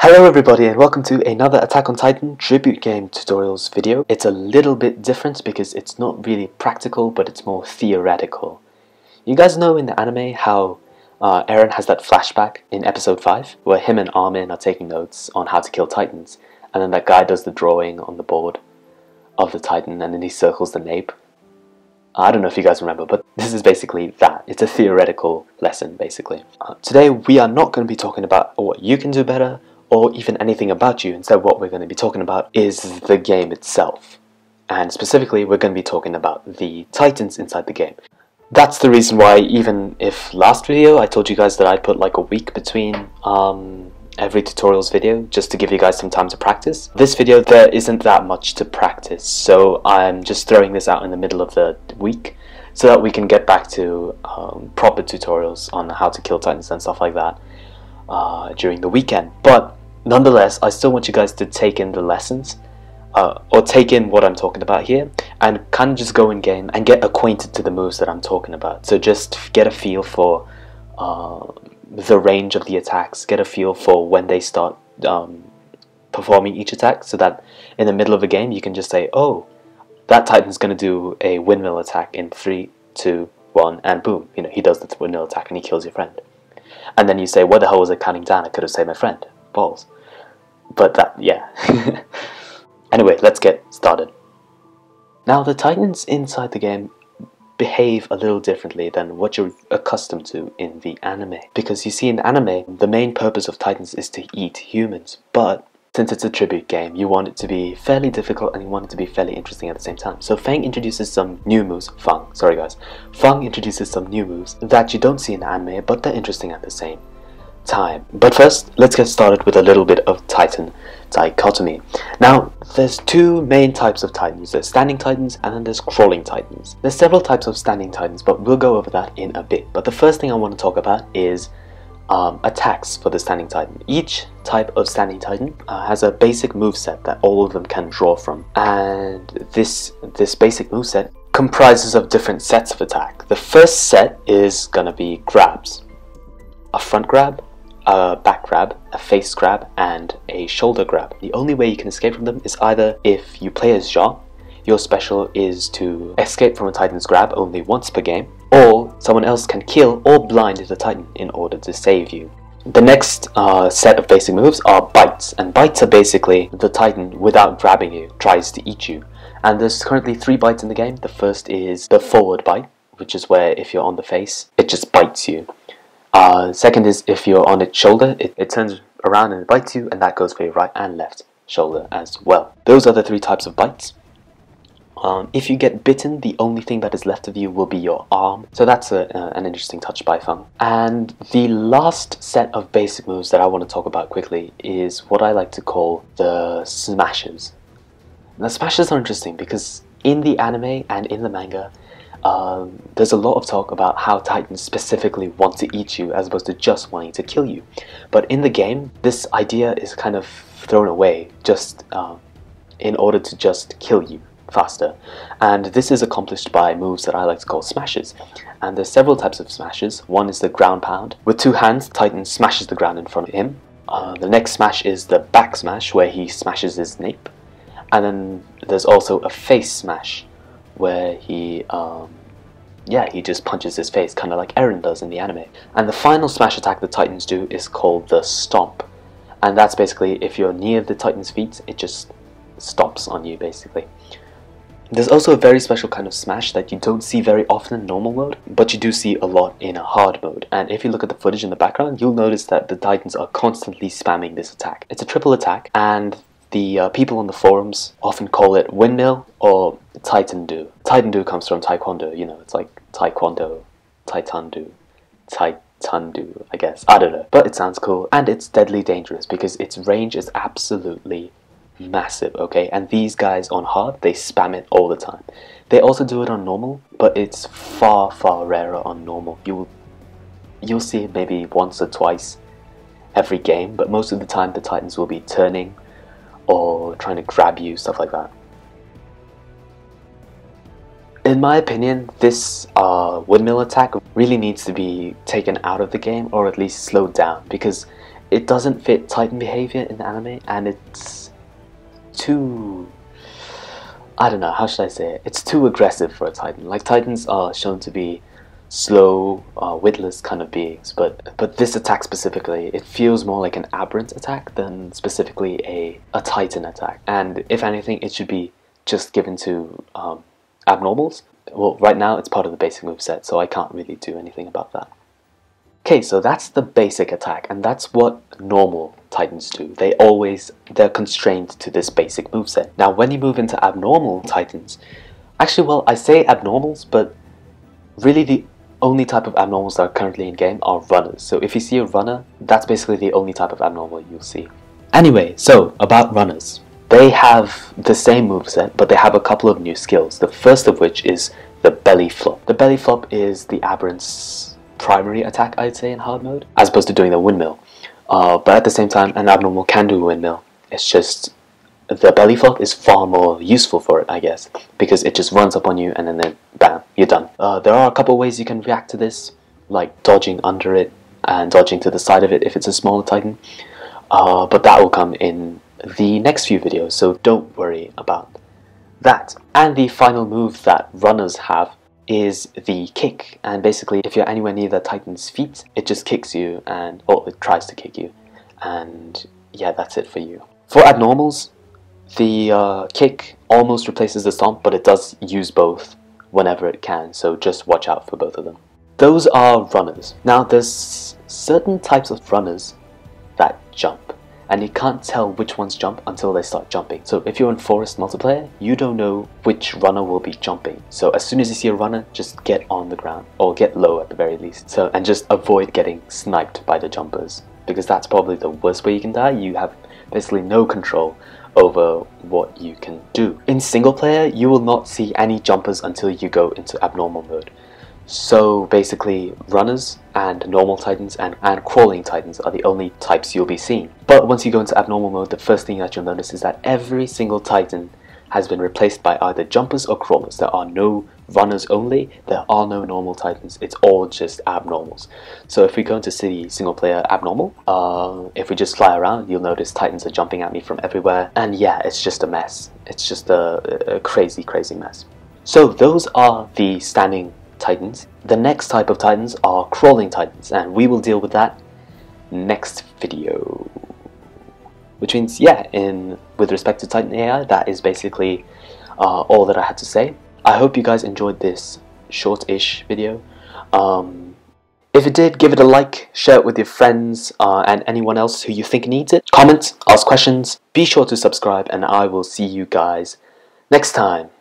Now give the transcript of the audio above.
Hello everybody and welcome to another Attack on Titan tribute game tutorials video. It's a little bit different because it's not really practical but it's more theoretical. You guys know in the anime how Eren has that flashback in episode 5 where him and Armin are taking notes on how to kill Titans, and then that guy does the drawing on the board of the Titan and then he circles the nape. I don't know if you guys remember, but this is basically that. It's a theoretical lesson basically. Today we are not going to be talking about what you can do better or even anything about you. Instead, what we're going to be talking about is the game itself. And specifically, we're going to be talking about the Titans inside the game. That's the reason why, even if last video I told you guys that I'd put like a week between every tutorials video, just to give you guys some time to practice. This video, there isn't that much to practice, so I'm just throwing this out in the middle of the week, so that we can get back to proper tutorials on how to kill Titans and stuff like that during the weekend. But nonetheless, I still want you guys to take in the lessons, or take in what I'm talking about here, and kind of just go in game and get acquainted to the moves that I'm talking about. So just get a feel for the range of the attacks, get a feel for when they start performing each attack, so that in the middle of a game you can just say, oh, that Titan's going to do a windmill attack in 3, 2, 1, and boom, you know, he does the windmill attack and he kills your friend. And then you say, what the hell was I counting down? I could have saved my friend. Balls. But that, yeah. Anyway, let's get started. Now, the Titans inside the game behave a little differently than what you're accustomed to in the anime. Because you see, in the anime, the main purpose of Titans is to eat humans. But since it's a tribute game, you want it to be fairly difficult and you want it to be fairly interesting at the same time. So Fang introduces some new moves. Fang introduces some new moves that you don't see in the anime, but they're interesting at the same time. But first, let's get started with a little bit of Titan dichotomy. Now, there's two main types of Titans. There's standing Titans and then there's crawling Titans. There's several types of standing Titans, but we'll go over that in a bit. But the first thing I want to talk about is attacks for the standing Titan. Each type of standing Titan has a basic moveset that all of them can draw from, and this basic moveset comprises of different sets of attack. The first set is gonna be grabs. A front grab, a back grab, a face grab, and a shoulder grab. The only way you can escape from them is either if you play as Jean, your special is to escape from a Titan's grab only once per game, or someone else can kill or blind the Titan in order to save you. The next set of basic moves are bites, and bites are basically the Titan, without grabbing you, tries to eat you. And there's currently 3 bites in the game. The first is the forward bite, which is where if you're on the face, it just bites you. Second is if you're on its shoulder, it turns around and it bites you, and that goes for your right and left shoulder as well. Those are the 3 types of bites. If you get bitten, the only thing that is left of you will be your arm. So that's an interesting touch by Fang. And the last set of basic moves that I want to talk about quickly is what I like to call the smashes. Now, smashes are interesting because in the anime and in the manga, there's a lot of talk about how Titans specifically want to eat you as opposed to just wanting to kill you. But in the game, this idea is kind of thrown away just in order to just kill you faster, and this is accomplished by moves that I like to call smashes. And there's several types of smashes. One is the ground pound. With 2 hands, Titan smashes the ground in front of him. The next smash is the back smash, where he smashes his nape. And then there's also a face smash, where he just punches his face, kind of like Eren does in the anime. And the final smash attack the Titans do is called the stomp, and that's basically if you're near the Titan's feet, it just stomps on you basically. There's also a very special kind of smash that you don't see very often in normal mode, but you do see a lot in a hard mode. And if you look at the footage in the background, you'll notice that the Titans are constantly spamming this attack. It's a triple attack, and the people on the forums often call it windmill or Titan-do. Titan-do comes from Taekwondo, you know, it's like Taekwondo, Titan-do, Titan-do, I guess. I don't know, but it sounds cool, and it's deadly dangerous because its range is absolutely massive, okay? And these guys on hard, they spam it all the time. They also do it on normal, but it's far, far rarer on normal. You'll see it maybe once or twice every game, but most of the time the Titans will be turning or trying to grab you, stuff like that. In my opinion, this windmill attack really needs to be taken out of the game, or at least slowed down, because it doesn't fit Titan behavior in the anime, and it's too, I don't know, how should I say it? It's too aggressive for a Titan. Like, Titans are shown to be slow, witless kind of beings, but this attack specifically, it feels more like an aberrant attack than specifically a Titan attack. And if anything, it should be just given to abnormals. Well, right now it's part of the basic moveset, so I can't really do anything about that. Okay, so that's the basic attack, and that's what normal Titans do. They're constrained to this basic moveset. Now, when you move into abnormal Titans, actually, well, I say abnormals, but really the only type of abnormals that are currently in game are runners. So if you see a runner, that's basically the only type of abnormal you'll see. Anyway, so about runners. They have the same moveset, but they have a couple of new skills. The first of which is the belly flop. The belly flop is the aberrant's primary attack, I'd say, in hard mode, as opposed to doing the windmill. But at the same time, an abnormal can do a windmill. It's just the belly flop is far more useful for it, I guess, because it just runs up on you and then bam, you're done. There are a couple ways you can react to this, like dodging under it and dodging to the side of it if it's a smaller Titan. But that will come in the next few videos, so don't worry about that. And the final move that runners have is the kick, and basically if you're anywhere near the Titan's feet, it just kicks you, or it tries to kick you, and yeah, that's it for you. For abnormals, the kick almost replaces the stomp, but it does use both whenever it can, so just watch out for both of them. Those are runners. Now, there's certain types of runners that jump, and you can't tell which ones jump until they start jumping. So if you're in Forest multiplayer, you don't know which runner will be jumping. So as soon as you see a runner, just get on the ground, or get low at the very least. And just avoid getting sniped by the jumpers, because that's probably the worst way you can die. You have basically no control over what you can do. In single player, you will not see any jumpers until you go into abnormal mode. So basically, runners and normal Titans and crawling Titans are the only types you'll be seeing. But once you go into abnormal mode, the first thing that you'll notice is that every single Titan has been replaced by either jumpers or crawlers. There are no runners only, there are no normal Titans, it's all just abnormals. So if we go into City single player abnormal, if we just fly around, you'll notice Titans are jumping at me from everywhere, and yeah, it's just a mess. It's just a crazy mess. So those are the standing Titans. The next type of Titans are crawling Titans, and we will deal with that next video. Which means, yeah, with respect to Titan AI, that is basically all that I had to say. I hope you guys enjoyed this short-ish video. If it did, give it a like, share it with your friends and anyone else who you think needs it. Comment, ask questions, be sure to subscribe, and I will see you guys next time.